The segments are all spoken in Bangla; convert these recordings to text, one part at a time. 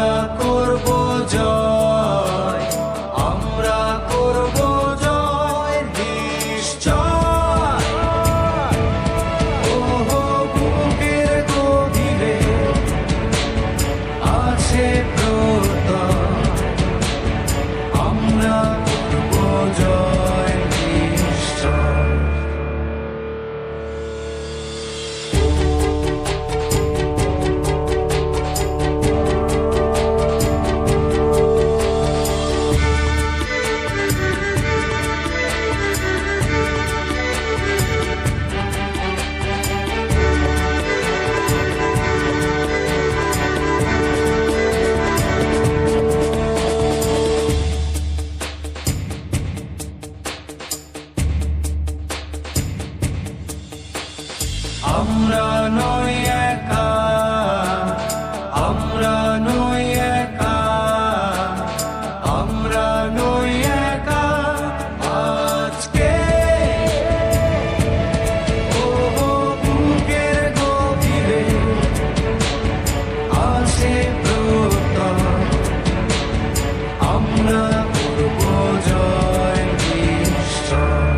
আমরা করব জয়, আমরা করব জয় নিশ্চয়। ওহো বুকের গভীরে আছে প্রত্যয়, আমরা করব জয় নিশ্চয়। আমরা নই একা, আমরা নই একা, আমরা নই একা আজকে। ওহো বুকের গভীরে আছে প্রত্যয়, আমরা করব জয় নিশ্চয়।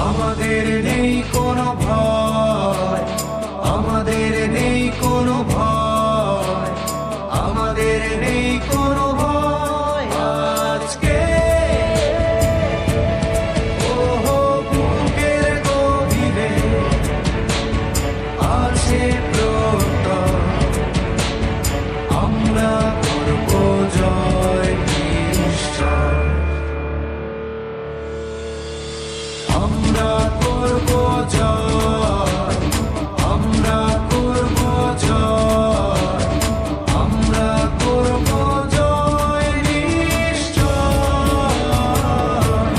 আমাদের নেই কোনো ভয়,